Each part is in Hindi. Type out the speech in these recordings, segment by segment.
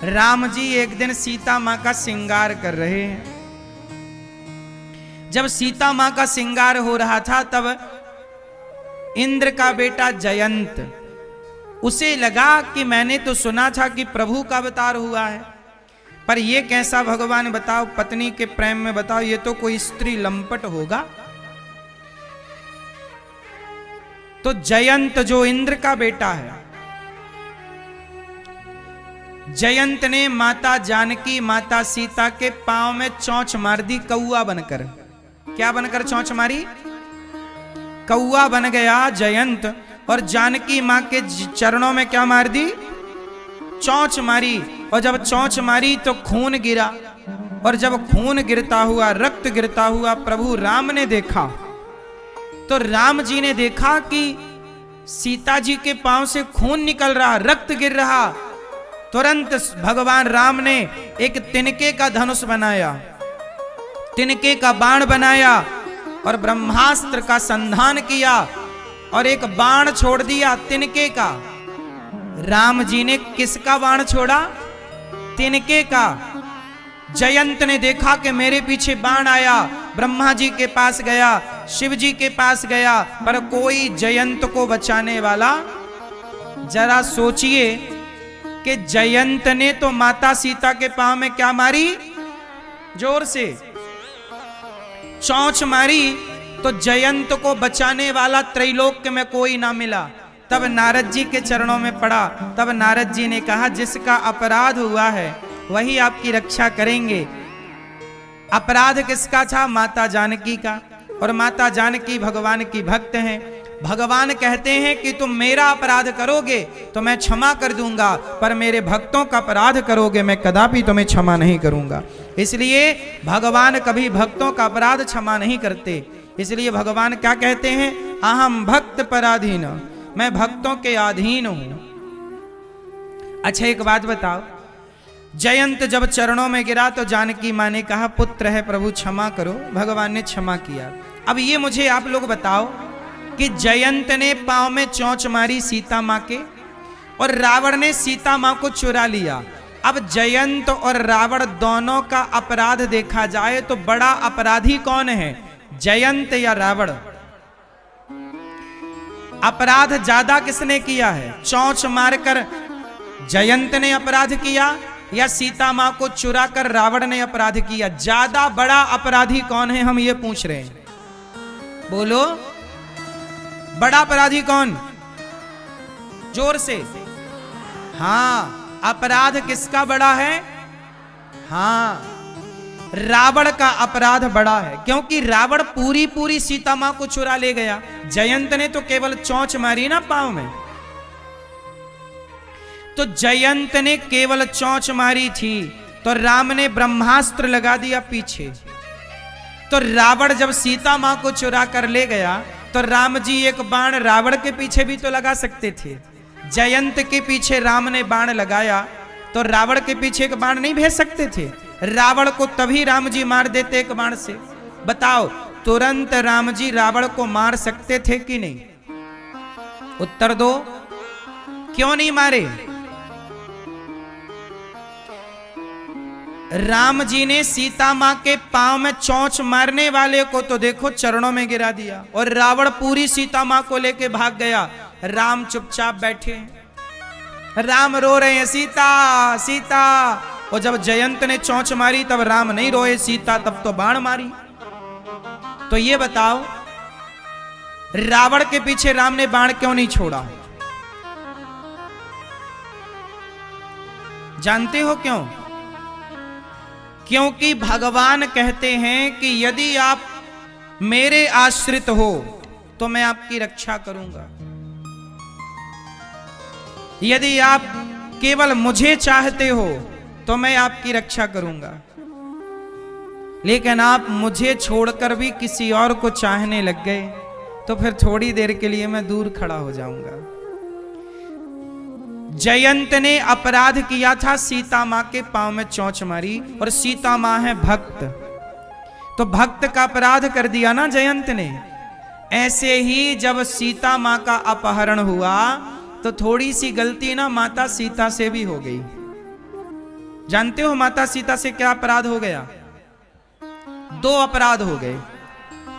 राम जी एक दिन सीता माँ का श्रृंगार कर रहे हैं। जब सीता माँ का श्रृंगार हो रहा था तब इंद्र का बेटा जयंत, उसे लगा कि मैंने तो सुना था कि प्रभु का अवतार हुआ है, पर ये कैसा भगवान बताओ, पत्नी के प्रेम में बताओ, ये तो कोई स्त्री लंपट होगा। तो जयंत जो इंद्र का बेटा है, जयंत ने माता जानकी माता सीता के पांव में चोंच मार दी, कौआ बनकर। क्या बनकर चोंच मारी? कौआ बन गया जयंत, और जानकी मां के चरणों में क्या मार दी? चोंच मारी। और जब चोंच मारी तो खून गिरा, और जब खून गिरता हुआ, रक्त गिरता हुआ प्रभु राम ने देखा, तो राम जी ने देखा कि सीता जी के पांव से खून निकल रहा, रक्त गिर रहा। तुरंत भगवान राम ने एक तिनके का धनुष बनाया, तिनके का बाण बनाया और ब्रह्मास्त्र का संधान किया और एक बाण छोड़ दिया तिनके का। राम जी ने किसका बाण छोड़ा? तिनके का। जयंत ने देखा कि मेरे पीछे बाण आया, ब्रह्मा जी के पास गया, शिव जी के पास गया, पर कोई जयंत को बचाने वाला। जरा सोचिए कि जयंत ने तो माता सीता के पांव में क्या मारी? जोर से चोंच मारी, तो जयंत को बचाने वाला त्रैलोक्य में कोई ना मिला। तब नारद जी के चरणों में पड़ा। तब नारद जी ने कहा, जिसका अपराध हुआ है वही आपकी रक्षा करेंगे। अपराध किसका था? माता जानकी का। और माता जानकी भगवान की भक्त हैं। भगवान कहते हैं कि तुम मेरा अपराध करोगे तो मैं क्षमा कर दूंगा, पर मेरे भक्तों का अपराध करोगे मैं कदापि तुम्हें क्षमा नहीं करूंगा। इसलिए भगवान कभी भक्तों का अपराध क्षमा नहीं करते। इसलिए भगवान क्या कहते हैं? अहम भक्त पराधीन, मैं भक्तों के अधीन हूं। अच्छा एक बात बताओ, जयंत जब चरणों में गिरा तो जानकी मां ने कहा, पुत्र है प्रभु क्षमा करो। भगवान ने क्षमा किया। अब ये मुझे आप लोग बताओ कि जयंत ने पांव में चोंच मारी सीता मां के, और रावण ने सीता मां को चुरा लिया। अब जयंत और रावण दोनों का अपराध देखा जाए तो बड़ा अपराधी कौन है, जयंत या रावण? अपराध ज्यादा किसने किया है? चोंच मारकर जयंत ने अपराध किया या सीता मां को चुरा कर रावण ने अपराध किया? ज्यादा बड़ा अपराधी कौन है, हम ये पूछ रहे हैं। बोलो, बड़ा अपराधी कौन? जोर से। हाँ, अपराध किसका बड़ा है? हाँ, रावण का अपराध बड़ा है, क्योंकि रावण पूरी पूरी सीता मां को चुरा ले गया। जयंत ने तो केवल चोंच मारी ना पांव में। तो जयंत ने केवल चोंच मारी थी, तो राम ने ब्रह्मास्त्र लगा दिया पीछे। तो रावण जब सीता मां को चुरा कर ले गया तो राम जी एक बाण रावण के पीछे भी तो लगा सकते थे। जयंत के पीछे राम ने बाण लगाया तो रावण के पीछे एक बाण नहीं भेज सकते थे? रावण को तभी राम जी मार देते एक बाण से। बताओ, तुरंत राम जी रावण को मार सकते थे कि नहीं? उत्तर दो, क्यों नहीं मारे? राम जी ने सीता मां के पांव में चोंच मारने वाले को तो देखो चरणों में गिरा दिया, और रावण पूरी सीता मां को लेके भाग गया। राम चुपचाप बैठे, राम रो रहे हैं, सीता सीता। और जब जयंत ने चोंच मारी तब राम नहीं रोए, सीता तब तो बाण मारी। तो ये बताओ, रावण के पीछे राम ने बाण क्यों नहीं छोड़ा? जानते हो क्यों? क्योंकि भगवान कहते हैं कि यदि आप मेरे आश्रित हो तो मैं आपकी रक्षा करूंगा। यदि आप केवल मुझे चाहते हो तो मैं आपकी रक्षा करूंगा। लेकिन आप मुझे छोड़कर भी किसी और को चाहने लग गए तो फिर थोड़ी देर के लिए मैं दूर खड़ा हो जाऊंगा। जयंत ने अपराध किया था, सीता मां के पांव में चोंच मारी, और सीता मां है भक्त, तो भक्त का अपराध कर दिया ना जयंत ने। ऐसे ही जब सीता मां का अपहरण हुआ तो थोड़ी सी गलती ना माता सीता से भी हो गई। जानते हो माता सीता से क्या अपराध हो गया? 2 अपराध हो गए।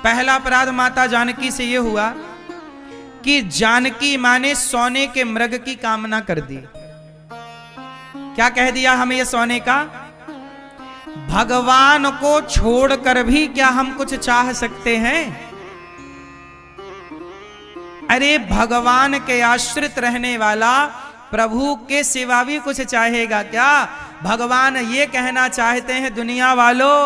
पहला अपराध माता जानकी से यह हुआ कि जानकी मां ने सोने के मृग की कामना कर दी। क्या कह दिया हमें ये सोने का? भगवान को छोड़कर भी क्या हम कुछ चाह सकते हैं? अरे भगवान के आश्रित रहने वाला प्रभु के सिवा भी कुछ चाहेगा क्या? भगवान ये कहना चाहते हैं, दुनिया वालों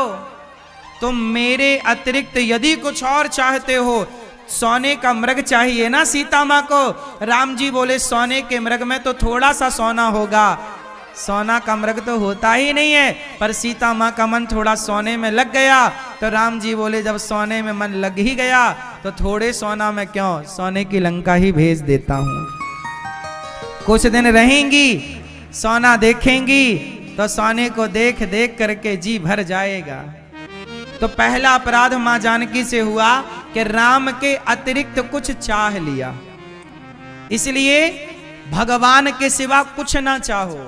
तुम मेरे अतिरिक्त यदि कुछ और चाहते हो, सोने का मृग चाहिए ना सीता मां को। राम जी बोले सोने के मृग में तो थोड़ा सा सोना होगा, सोना का मृग तो होता ही नहीं है। पर सीता मां का मन थोड़ा सोने में लग गया, तो राम जी बोले जब सोने में मन लग ही गया तो थोड़े सोना में क्यों, सोने की लंका ही भेज देता हूं। कुछ दिन रहेंगी, सोना देखेंगी तो सोने को देख देख करके जी भर जाएगा। तो पहला अपराध मां जानकी से हुआ कि राम के अतिरिक्त कुछ चाह लिया। इसलिए भगवान के सिवा कुछ ना चाहो,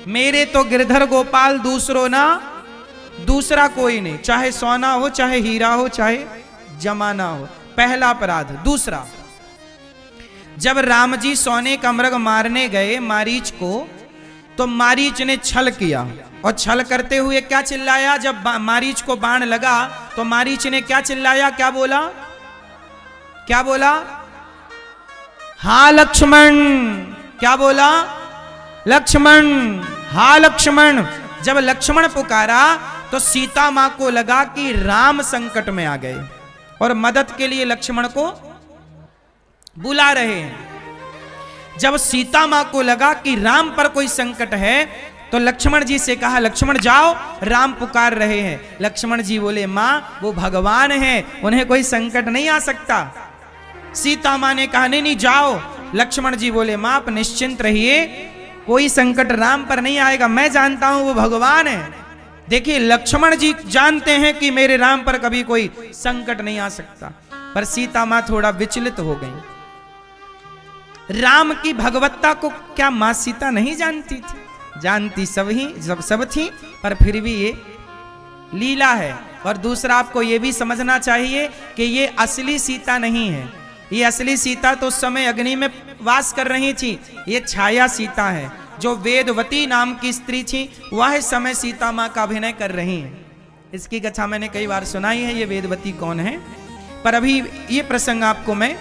मेरे तो गिरधर गोपाल दूसरो ना, दूसरा कोई नहीं, चाहे सोना हो, चाहे हीरा हो, चाहे जमाना हो। पहला अपराध। दूसरा, जब राम जी सोने का मृग मारने गए मारीच को, तो मारीच ने छल किया, और छल करते हुए क्या चिल्लाया? जब मारीच को बाण लगा तो मारीच ने क्या चिल्लाया, क्या बोला? क्या बोला? हा लक्ष्मण। क्या बोला? लक्ष्मण, हा लक्ष्मण। जब लक्ष्मण पुकारा तो सीता मां को लगा कि राम संकट में आ गए और मदद के लिए लक्ष्मण को बुला रहे हैं। जब सीता मां को लगा कि राम पर कोई संकट है तो लक्ष्मण जी से कहा, लक्ष्मण जाओ, राम पुकार रहे हैं। लक्ष्मण जी बोले, मां वो भगवान हैं, उन्हें कोई संकट नहीं आ सकता। सीता मां ने कहा, नहीं नहीं जाओ। लक्ष्मण जी बोले, मां आप निश्चिंत रहिए, कोई संकट राम पर नहीं आएगा, मैं जानता हूं वो भगवान है। देखिए लक्ष्मण जी जानते हैं कि मेरे राम पर कभी कोई संकट नहीं आ सकता। पर सीता मां थोड़ा विचलित हो गई। राम की भगवत्ता को क्या मां सीता नहीं जानती थी? जानती सब थी, पर फिर भी ये लीला है। और दूसरा आपको ये भी समझना चाहिए कि ये असली सीता नहीं है। ये असली सीता तो उस समय अग्नि में वास कर रही थी, ये छाया सीता है। जो वेदवती नाम की स्त्री थी वह इस समय सीता मां का अभिनय कर रही है। इसकी कथा मैंने कई बार सुनाई है, ये वेदवती कौन है। पर अभी ये प्रसंग आपको मैं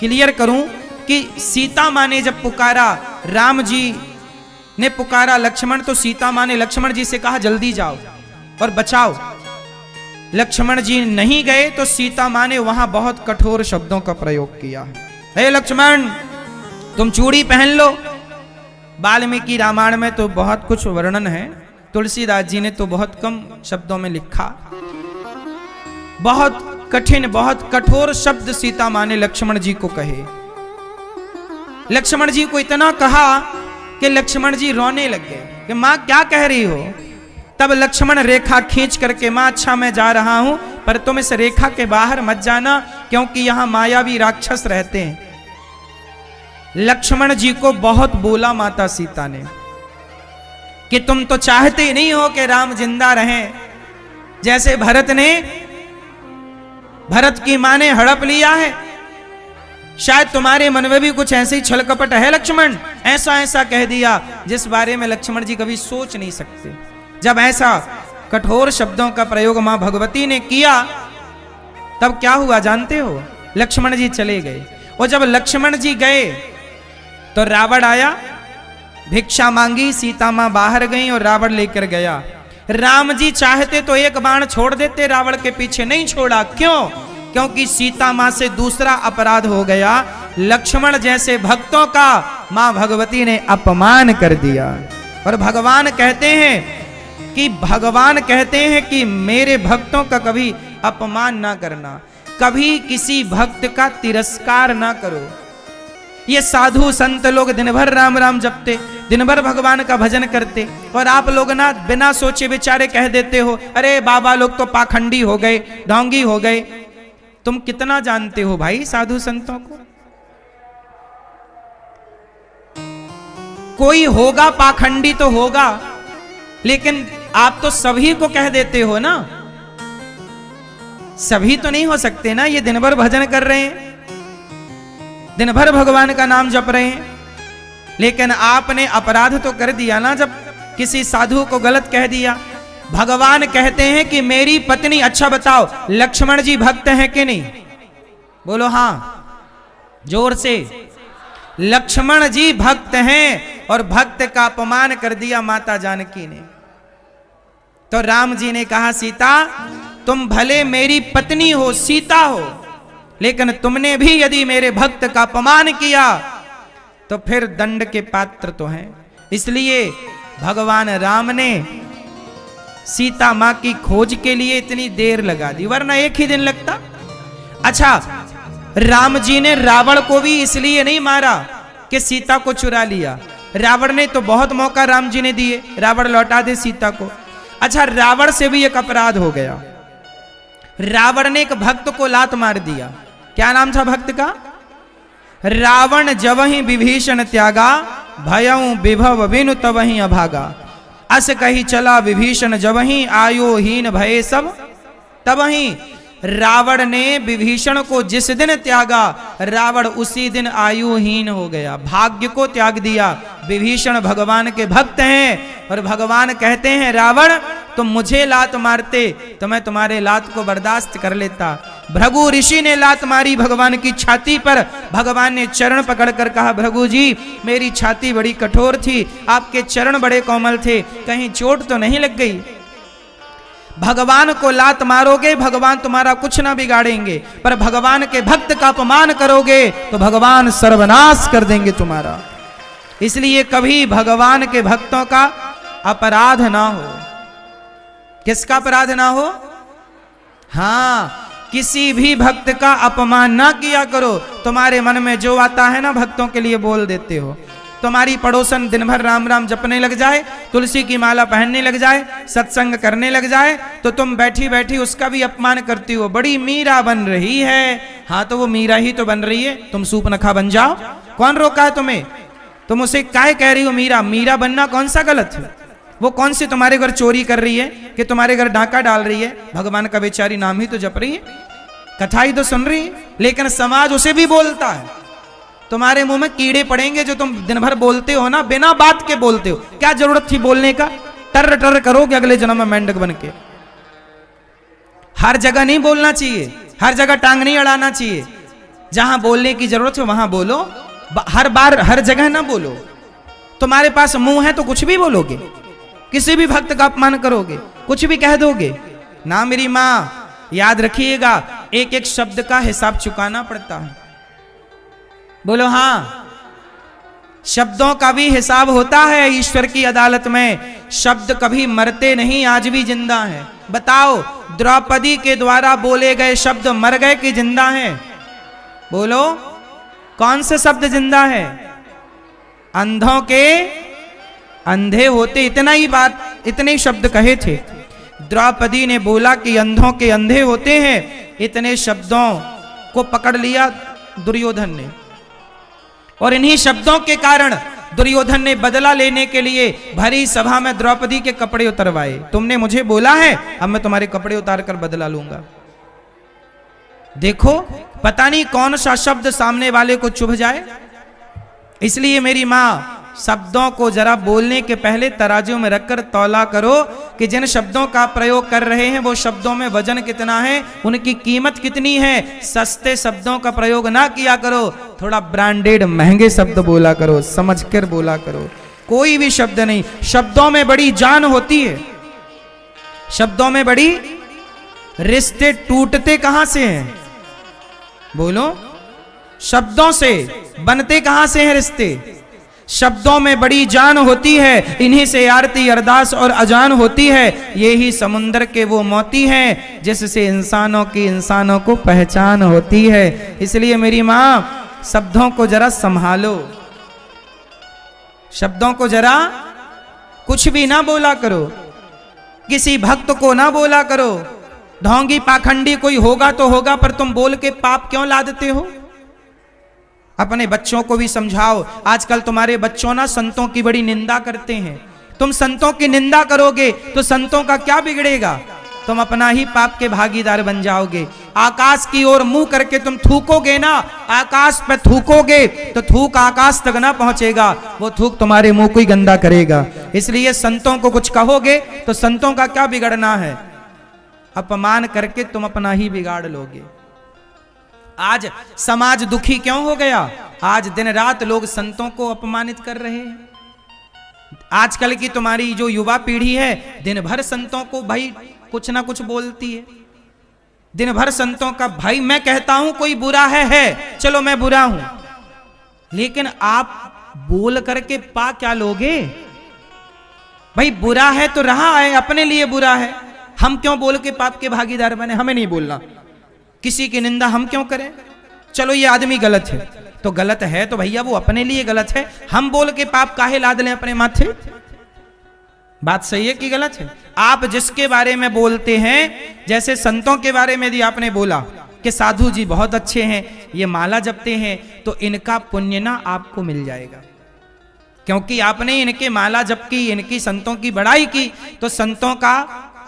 क्लियर करूं कि सीता मां ने जब पुकारा, राम जी ने पुकारा लक्ष्मण, तो सीता मां ने लक्ष्मण जी से कहा जल्दी जाओ और बचाओ। लक्ष्मण जी नहीं गए तो सीता मां ने वहां बहुत कठोर शब्दों का प्रयोग किया। हे लक्ष्मण तुम चूड़ी पहन लो। वाल्मीकि रामायण में तो बहुत कुछ वर्णन है, तुलसीदास जी ने तो बहुत कम शब्दों में लिखा। बहुत कठिन, बहुत कठोर शब्द सीता मां ने लक्ष्मण जी को कहे। लक्ष्मण जी को इतना कहा कि लक्ष्मण जी रोने लग गए कि मां क्या कह रही हो। तब लक्ष्मण रेखा खींच करके, मां अच्छा मैं जा रहा हूं, पर तुम इस रेखा के बाहर मत जाना, क्योंकि यहां मायावी राक्षस रहते हैं। लक्ष्मण जी को बहुत बोला माता सीता ने कि तुम तो चाहते नहीं हो कि राम जिंदा रहें। जैसे भरत की मां ने हड़प लिया है, शायद तुम्हारे मन में भी कुछ ऐसे ही छल कपट है लक्ष्मण। ऐसा ऐसा कह दिया जिस बारे में लक्ष्मण जी कभी सोच नहीं सकते। जब ऐसा कठोर शब्दों का प्रयोग मां भगवती ने किया तब क्या हुआ जानते हो? लक्ष्मण जी चले गए। और जब लक्ष्मण जी गए तो रावण आया, भिक्षा मांगी, सीता मां बाहर गई और रावण लेकर गया। राम जी चाहते तो एक बाण छोड़ देते, रावण के पीछे नहीं छोड़ा। क्यों? क्योंकि सीता मां से दूसरा अपराध हो गया, लक्ष्मण जैसे भक्तों का मां भगवती ने अपमान कर दिया। और भगवान कहते हैं कि मेरे भक्तों का कभी अपमान ना करना, कभी किसी भक्त का तिरस्कार ना करो। ये साधु संत लोग दिन भर राम राम जपते, दिन भर भगवान का भजन करते, और आप लोग ना बिना सोचे विचारे कह देते हो, अरे बाबा लोग तो पाखंडी हो गए, ढोंगी हो गए। तुम कितना जानते हो भाई साधु संतों को? कोई होगा पाखंडी तो होगा, लेकिन आप तो सभी को कह देते हो ना, सभी तो नहीं हो सकते ना। ये दिन भर भजन कर रहे हैं, दिन भर भगवान का नाम जप रहे हैं, लेकिन आपने अपराध तो कर दिया ना जब किसी साधु को गलत कह दिया। भगवान कहते हैं कि मेरी पत्नी, अच्छा बताओ लक्ष्मण जी भक्त हैं कि नहीं? बोलो हाँ जोर से। लक्ष्मण जी भक्त हैं और भक्त का अपमान कर दिया माता जानकी ने। तो राम जी ने कहा सीता तुम भले मेरी पत्नी हो, सीता हो, लेकिन तुमने भी यदि मेरे भक्त का अपमान किया तो फिर दंड के पात्र तो हैं। इसलिए भगवान राम ने सीता मां की खोज के लिए इतनी देर लगा दी, वरना एक ही दिन लगता। अच्छा, राम जी ने रावण को भी इसलिए नहीं मारा कि सीता को चुरा लिया। रावण ने तो बहुत मौका राम जी ने दिए, रावण लौटा दे सीता को। अच्छा, रावण से भी एक अपराध हो गया। रावण ने एक भक्त को लात मार दिया। क्या नाम था भक्त का? रावण जबहि विभीषण त्यागा, भयउ विभव बिनु तबहि अभागा। अस कही चला विभीषण जबहि, आयो हीन भये सब तबहि। रावण ने विभीषण को जिस दिन त्यागा, रावण उसी दिन आयुहीन हो गया, भाग्य को त्याग दिया। विभीषण भगवान के भक्त हैं और भगवान कहते हैं रावण तुम मुझे लात मारते तो मैं तुम्हारे लात को बर्दाश्त कर लेता। भृगु ऋषि ने लात मारी भगवान की छाती पर, भगवान ने चरण पकड़कर कहा भृगु जी मेरी छाती बड़ी कठोर थी, आपके चरण बड़े कोमल थे, कहीं चोट तो नहीं लग गई? भगवान को लात मारोगे भगवान तुम्हारा कुछ ना बिगाड़ेंगे, पर भगवान के भक्त का अपमान करोगे तो भगवान सर्वनाश कर देंगे तुम्हारा। इसलिए कभी भगवान के भक्तों का अपराध ना हो। किसका अपराध ना हो? हाँ, किसी भी भक्त का अपमान ना किया करो। तुम्हारे मन में जो आता है ना भक्तों के लिए बोल देते हो। तुम्हारी पड़ोसन दिन भर राम राम जपने लग जाए, तुलसी की माला पहनने लग जाए, सत्संग करने लग जाए, तो तुम बैठी बैठी उसका भी अपमान करती हो। बड़ी मीरा बन रही है। हाँ तो वो मीरा ही तो बन रही है, तुम सूपनखा बन जाओ। कौन रोका है तुम्हें? तुम उसे काहे कह रही हो मीरा? मीरा बनना कौन सा गलत है? वो कौन सी तुम्हारे घर चोरी कर रही है कि तुम्हारे घर डाका डाल रही है? भगवान का बेचारी नाम ही तो जप रही है, कथा ही तो सुन रही है, लेकिन समाज उसे भी बोलता है। तुम्हारे मुंह में कीड़े पड़ेंगे जो तुम दिन भर बोलते हो ना, बिना बात के बोलते हो। क्या जरूरत थी बोलने का? टर टर करोगे अगले जन्म में मेंढक बन के। हर जगह नहीं बोलना चाहिए, हर जगह टांग नहीं अड़ाना चाहिए। जहां बोलने की जरूरत है वहां बोलो, हर बार हर जगह ना बोलो। तुम्हारे पास मुंह है तो कुछ भी बोलोगे, किसी भी भक्त का अपमान करोगे, कुछ भी कह दोगे ना। मेरी मां याद रखिएगा, एक एक शब्द का हिसाब चुकाना पड़ता है। बोलो हाँ, शब्दों का भी हिसाब होता है ईश्वर की अदालत में। शब्द कभी मरते नहीं, आज भी जिंदा हैं। बताओ द्रौपदी के द्वारा बोले गए शब्द मर गए कि जिंदा हैं? बोलो कौन से शब्द जिंदा है? अंधों के अंधे होते, इतना ही बात, इतने ही शब्द कहे थे। द्रौपदी ने बोला कि अंधों के अंधे होते हैं, इतने शब्दों को पकड़ लिया दुर्योधन ने, और इन्हीं शब्दों के कारण दुर्योधन ने बदला लेने के लिए भरी सभा में द्रौपदी के कपड़े उतरवाए। तुमने मुझे बोला है, अब मैं तुम्हारे कपड़े उतार कर बदला लूंगा। देखो पता नहीं कौन सा शब्द सामने वाले को चुभ जाए। इसलिए मेरी मां शब्दों को जरा बोलने के पहले तराजू में रखकर तौला करो कि जिन शब्दों का प्रयोग कर रहे हैं वो शब्दों में वजन कितना है, उनकी कीमत कितनी है। सस्ते शब्दों का प्रयोग ना किया करो, थोड़ा ब्रांडेड महंगे शब्द बोला करो, समझकर बोला करो। कोई भी शब्द नहीं, शब्दों में बड़ी जान होती है। शब्दों में बड़ी, रिश्ते टूटते कहां से हैं? बोलो, शब्दों से बनते कहां से हैं रिश्ते? शब्दों में बड़ी जान होती है, इन्हीं से आरती अरदास और अजान होती है। यही समुंदर के वो मोती हैं जिससे इंसानों की इंसानों को पहचान होती है। इसलिए मेरी मां शब्दों को जरा संभालो, शब्दों को जरा कुछ भी ना बोला करो, किसी भक्त को ना बोला करो। ढोंगी पाखंडी कोई होगा तो होगा, पर तुम बोल के पाप क्यों लादते हो? अपने बच्चों को भी समझाओ। आजकल तुम्हारे बच्चों ना संतों की बड़ी निंदा करते हैं, तुम संतों की निंदा करोगे तो संतों का क्या बिगड़ेगा? तुम अपना ही पाप के भागीदार बन जाओगे। आकाश की ओर मुंह करके तुम थूकोगे ना, आकाश पे थूकोगे तो थूक आकाश तक ना पहुंचेगा, वो थूक तुम्हारे मुंह को ही गंदा करेगा। इसलिए संतों को कुछ कहोगे तो संतों का क्या बिगड़ना है? अपमान करके तुम अपना ही बिगाड़ लोगे। आज समाज दुखी क्यों हो गया? आज दिन रात लोग संतों को अपमानित कर रहे हैं। आजकल की तुम्हारी जो युवा पीढ़ी है दिन भर संतों को भाई कुछ ना कुछ बोलती है, दिन भर संतों का। भाई मैं कहता हूं कोई बुरा है, चलो मैं बुरा हूं, लेकिन आप बोल करके पा क्या लोगे? भाई बुरा है तो रहा है, अपने लिए बुरा है, हम क्यों बोल के पाप के भागीदार बने? हमें नहीं बोलना। किसी की निंदा हम क्यों करें? चलो ये आदमी गलत है तो गलत है तो भैया वो अपने लिए गलत है, हम बोल के पाप काहे लाद लें अपने माथे? बात सही है कि गलत है? आप जिसके बारे में बोलते हैं, जैसे संतों के बारे में यदि आपने बोला कि साधु जी बहुत अच्छे हैं, ये माला जपते हैं, तो इनका पुण्य ना आपको मिल जाएगा, क्योंकि आपने इनके माला जप की, इनकी संतों की बड़ाई की, तो संतों का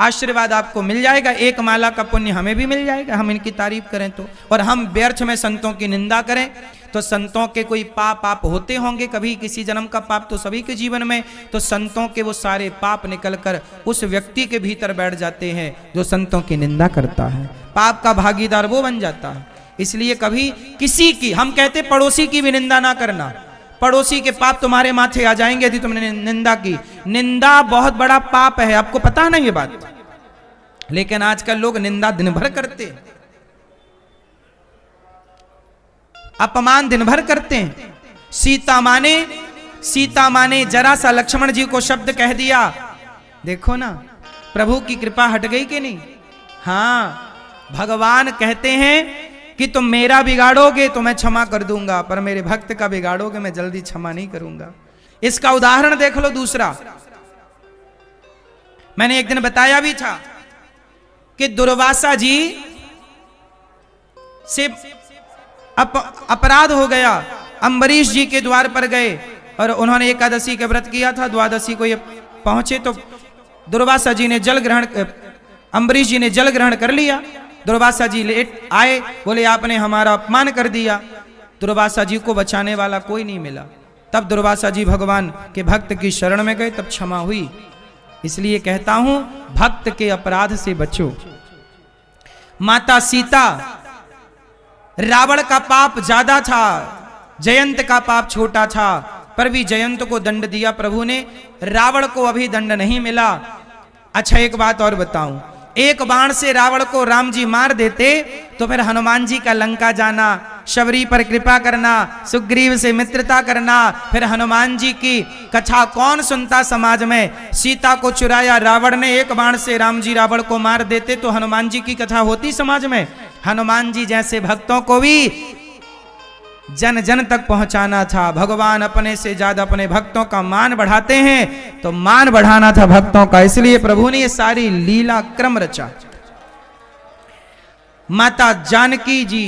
आशीर्वाद आपको मिल जाएगा। एक माला का पुण्य हमें भी मिल जाएगा, हम इनकी तारीफ करें तो। और हम व्यर्थ में संतों की निंदा करें तो संतों के कोई पाप आप होते होंगे कभी, किसी जन्म का पाप तो सभी के जीवन में, तो संतों के वो सारे पाप निकलकर उस व्यक्ति के भीतर बैठ जाते हैं जो संतों की निंदा करता है। पाप का भागीदार वो बन जाता है। इसलिए कभी किसी की, हम कहते पड़ोसी की भी निंदा ना करना, पड़ोसी के पाप तुम्हारे माथे आ जाएंगे यदि तुमने निंदा की। निंदा बहुत बड़ा पाप है, आपको पता है ना ये बात? लेकिन आजकल लोग निंदा दिन भर करते हैं, अपमान दिन भर करते हैं। सीता माँ ने जरा सा लक्ष्मण जी को शब्द कह दिया, देखो ना प्रभु की कृपा हट गई कि नहीं? हाँ, भगवान कहते हैं कि तुम मेरा बिगाड़ोगे तो मैं क्षमा कर दूंगा, पर मेरे भक्त का बिगाड़ोगे मैं जल्दी क्षमा नहीं करूंगा। इसका उदाहरण देख लो। दूसरा, मैंने एक दिन बताया भी था कि दुर्वासा जी से अपराध हो गया। अम्बरीश जी के द्वार पर गए और उन्होंने एकादशी का व्रत किया था, द्वादशी को ये पहुंचे तो दुर्वासा जी ने जल ग्रहण, अम्बरीश जी ने जल ग्रहण कर लिया। दुर्वासा जी लेट आए, बोले आपने हमारा अपमान कर दिया। दुर्वासा जी को बचाने वाला कोई नहीं मिला। तब दुर्वासा जी भगवान के भक्त की शरण में गए, तब क्षमा हुई। इसलिए कहता हूं भक्त के अपराध से बचो। माता सीता, रावण का पाप ज्यादा था, जयंत का पाप छोटा था, पर भी जयंत को दंड दिया प्रभु ने, रावण को अभी दंड नहीं मिला। अच्छा एक बात और बताऊं, एक बाण से रावण को राम जी मार देते तो फिर हनुमान जी का लंका जाना, शबरी पर कृपा करना, सुग्रीव से मित्रता करना, फिर हनुमान जी की कथा कौन सुनता समाज में? सीता को चुराया रावण ने, एक बाण से राम जी रावण को मार देते तो हनुमान जी की कथा होती समाज में? हनुमान जी जैसे भक्तों को भी जन जन तक पहुंचाना था। भगवान अपने से ज्यादा अपने भक्तों का मान बढ़ाते हैं, तो मान बढ़ाना था भक्तों का, इसलिए प्रभु ने ये सारी लीला क्रम रचा। माता जानकी जी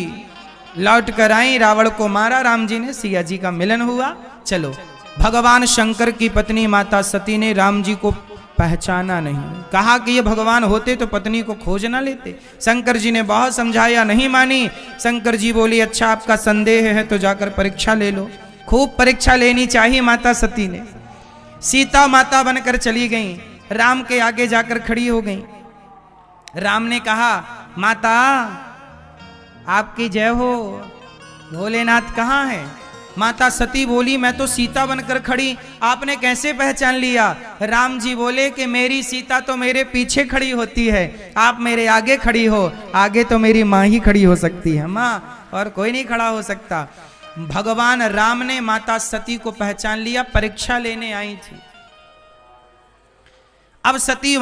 लौट कर आई, रावण को मारा राम जी ने, सिया जी का मिलन हुआ। चलो, भगवान शंकर की पत्नी माता सती ने राम जी को पहचाना नहीं, कहा कि ये भगवान होते तो पत्नी को खोज ना लेते। शंकर जी ने बहुत समझाया, नहीं मानी। शंकर जी बोली अच्छा आपका संदेह है तो जाकर परीक्षा ले लो। खूब परीक्षा लेनी चाहिए माता सती ने। सीता माता बनकर चली गई, राम के आगे जाकर खड़ी हो गई। राम ने कहा माता आपकी जय हो, भोलेनाथ कहाँ है? माता सती बोली मैं तो सीता बनकर खड़ी, आपने कैसे पहचान लिया? राम जी बोले कि मेरी सीता तो मेरे पीछे खड़ी होती है, आप मेरे आगे खड़ी हो, आगे तो मेरी माँ ही खड़ी हो सकती है माँ, और कोई नहीं खड़ा हो सकता। भगवान राम ने माता सती को पहचान लिया, परीक्षा लेने आई थी। अब सती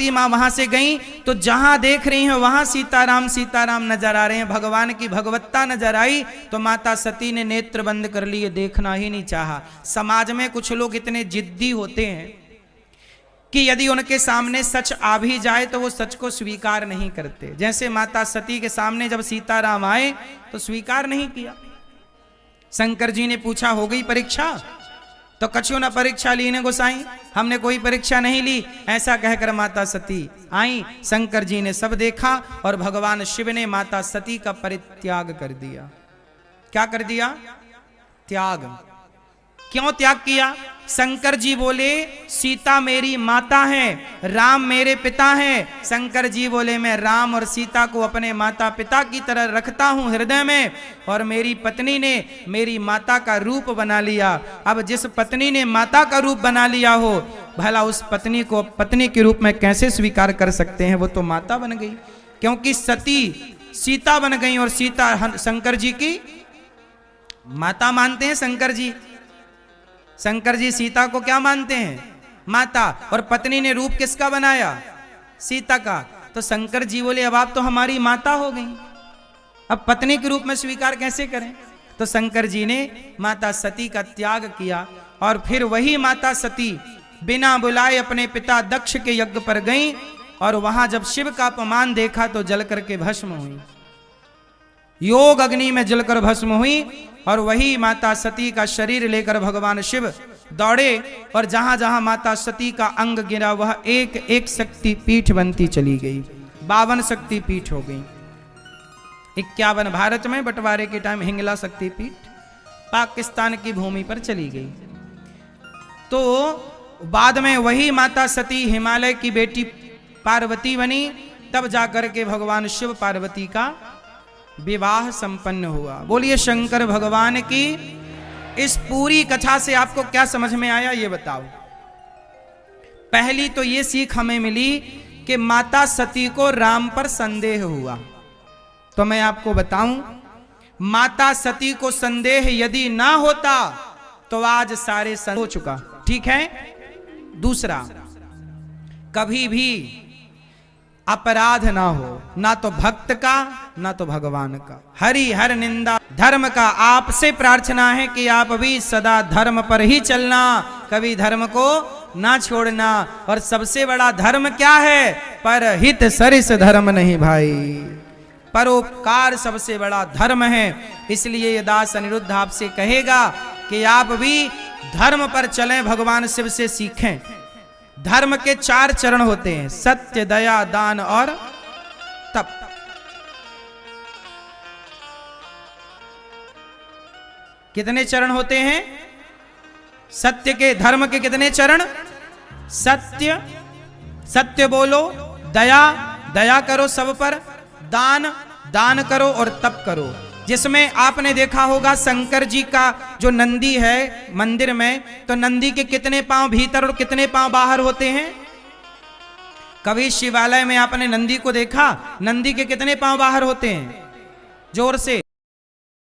माँ वहां से गई तो जहां देख रही हैं वहां सीताराम नजर आ रहे हैं, भगवान की भगवत्ता नजर आई तो माता सती ने नेत्र बंद कर लिए, देखना ही नहीं चाहा। समाज में कुछ लोग इतने जिद्दी होते हैं कि यदि उनके सामने सच आ भी जाए तो वो सच को स्वीकार नहीं करते। जैसे माता सती के सामने जब सीताराम आए तो स्वीकार नहीं किया। शंकर जी ने पूछा हो गई परीक्षा? तो कछु न परीक्षा ली ने गोसाई, हमने कोई परीक्षा नहीं ली, ऐसा कहकर माता सती आई। शंकर जी ने सब देखा और भगवान शिव ने माता सती का परित्याग कर दिया। क्या कर दिया? त्याग। क्यों त्याग किया? शंकर जी बोले सीता मेरी माता है, राम मेरे पिता हैं। शंकर जी बोले मैं राम और सीता को अपने माता पिता की तरह रखता हूं हृदय में, और मेरी पत्नी ने मेरी माता का रूप बना लिया। अब जिस पत्नी ने माता का रूप बना लिया हो, भला उस पत्नी को पत्नी के रूप में कैसे स्वीकार कर सकते हैं? वो तो माता बन गई, क्योंकि सती सीता बन गई और सीता शंकर जी की माता मानते हैं। शंकर जी सीता को क्या मानते हैं? माता। और पत्नी ने रूप किसका बनाया? सीता का। तो शंकर जी बोले अब आप तो हमारी माता हो गई, अब पत्नी के रूप में स्वीकार कैसे करें? तो शंकर जी ने माता सती का त्याग किया, और फिर वही माता सती बिना बुलाए अपने पिता दक्ष के यज्ञ पर गई, और वहां जब शिव का अपमान देखा तो जल करके भस्म हुई, योग अग्नि में जलकर भस्म हुई। और वही माता सती का शरीर लेकर भगवान शिव दौड़े, और जहां जहां माता सती का अंग गिरा वह एक एक शक्ति पीठ बनती चली गई, 52 शक्ति पीठ हो गई। 51 भारत में बंटवारे के टाइम हिंगला शक्ति पीठ पाकिस्तान की भूमि पर चली गई। तो बाद में वही माता सती हिमालय की बेटी पार्वती बनी, तब जाकर के भगवान शिव पार्वती का विवाह संपन्न हुआ। बोलिए शंकर भगवान की। इस पूरी कथा से आपको क्या समझ में आया ये बताओ। पहली तो ये सीख हमें मिली कि माता सती को राम पर संदेह हुआ। तो मैं आपको बताऊं, माता सती को संदेह यदि ना होता तो आज सारे हो चुका। ठीक है। दूसरा, कभी भी अपराध ना हो, ना तो भक्त का ना तो भगवान का। हरि हर निंदा धर्म का। आपसे प्रार्थना है कि आप भी सदा धर्म पर ही चलना, कभी धर्म को ना छोड़ना। और सबसे बड़ा धर्म क्या है? परहित सरिस धर्म नहीं भाई, परोपकार सबसे बड़ा धर्म है। इसलिए ये दास अनिरुद्ध आपसे कहेगा कि आप भी धर्म पर चलें, भगवान शिव से सीखें। धर्म के 4 चरण होते हैं, सत्य, दया, दान और तप। कितने चरण होते हैं? सत्य के, धर्म के कितने चरण? सत्य, सत्य बोलो, दया, दया करो सब पर, दान, दान करो और तप करो। जिसमें आपने देखा होगा शंकर जी का जो नंदी है मंदिर में, तो नंदी के कितने पांव भीतर और कितने पांव बाहर होते हैं? कभी शिवालय में आपने नंदी को देखा? नंदी के कितने पांव बाहर होते हैं? जोर से